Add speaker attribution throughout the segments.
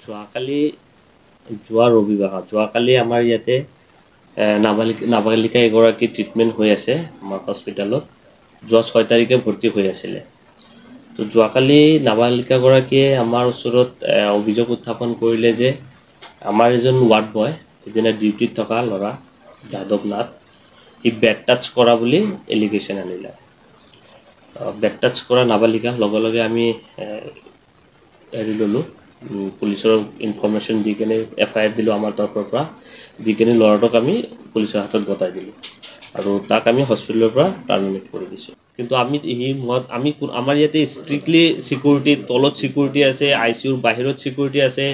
Speaker 1: যোৱা ৰবিবাৰ যোৱাকালি আমাৰ ইয়াতে নাবালিকা এগৰাকী ট্ৰিটমেণ্ট হৈ আছে আমাৰ হস্পিটেলত যোৱা 6 তাৰিখে ভৰ্তি হৈ আছিলে তো যোৱাকালি নাবালিকাগৰাকীয়ে আমাৰ ওচৰত অভিযোগ উত্থাপন কৰিলে যে আমাৰ এজন ৱাৰ্ড বয় এদিনা ডিউটিত থকা ল'ৰা যাদৱ নাথ সি বেড টাচ কৰা বুলি এলিগেশ্যন আনিলে বেড টাচ কৰা নাবালিকা লগে লগে আমি হেৰি ল'লোঁ পুলিচৰ ইনফৰমেশ্যন দি কেনে এফআইআৰ দিলোঁ আমাৰ তৰফৰ পৰা দি কেনে ল'ৰাটোক আমি পুলিচৰ হাতত গতাই দিলোঁ আৰু তাক আমি হস্পিটেলৰ পৰা টাৰ্মিনেট কৰি দিছোঁ কিন্তু আমি আমাৰ ইয়াতে ষ্ট্ৰিক্টলি সিকিউৰিটি তলত সিকিউৰিটি আছে আইচিউৰ বাহিৰত সিকিউৰিটি আছে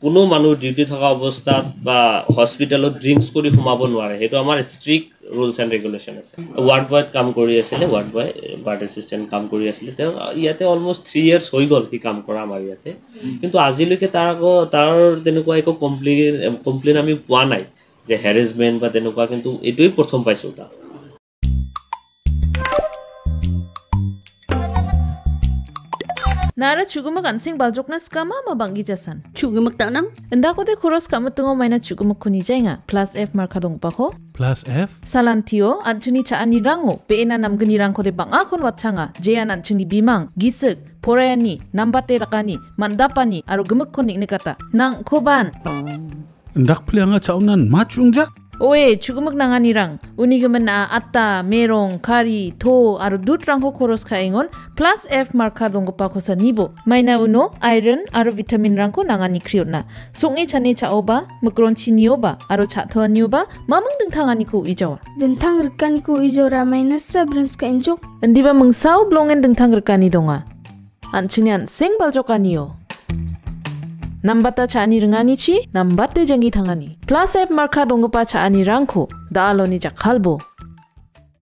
Speaker 1: কোনো মানুহ ডিউটি থকা অৱস্থাত বা হস্পিটেলত ড্ৰিংকছ কৰি সোমাব নোৱাৰে সেইটো আমাৰ ষ্ট্ৰিক্ট ৰুলছ এণ্ড ৰেগুলেশ্যন আছে ৱাৰ্ড বয়ত কাম কৰি আছিলে ৱাৰ্ড বয় ৱাৰ্ড এছিষ্টেণ্ট কাম কৰি আছিলে তেওঁ ইয়াতে অলমষ্ট 3 years হৈ গ'ল সি কাম কৰা আমাৰ ইয়াতে কিন্তু আজিলৈকে তাৰ তেনেকুৱা একো কমপ্লেইন আমি পোৱা নাই যে হেৰেছমেণ্ট বা তেনেকুৱা কিন্তু এইটোৱেই প্ৰথম পাইছোঁ তাক
Speaker 2: Nara chugumak ansing baljokna skama ma bangi jasan.
Speaker 3: Chugumak tanang?
Speaker 2: Enda kote khoros kama tungo maina chugumak kuni jainga. Plus F marka dong pa ko.
Speaker 4: Plus F?
Speaker 2: Salantio anchini chaani rango. Peena namgani rang kote bang akon watchanga. Jayan anchini bimang. Gisik. Porayani. Nambate rakani. Mandapani. Aru gemuk konik nikata. Nang koban.
Speaker 4: Ndak plianga chaunan machungja?
Speaker 2: Oe chugumak nangani rang. Unigaman na atta, merong, kari, to, aru dut rang ko khoros kaingon. Plus F marka dong pa ko sa nibo. Maina uno, iron, aru vitamin rang ko nangani kriot na. Sungi chane cha oba, mukron chinioba, aru cha thoa nioba, mamang dengtangani ko ijawa.
Speaker 5: Dengtang rekan ko ijora maina sabrans ka injok.
Speaker 2: Andiba mengsaw blongen dengtang rekani donga. Anchinian sing baljokaniyo. Nambata chaani rengani chi, nambate jangi thangani. Plus F marka dongpa chaani rangko, daaloni jakhalbo.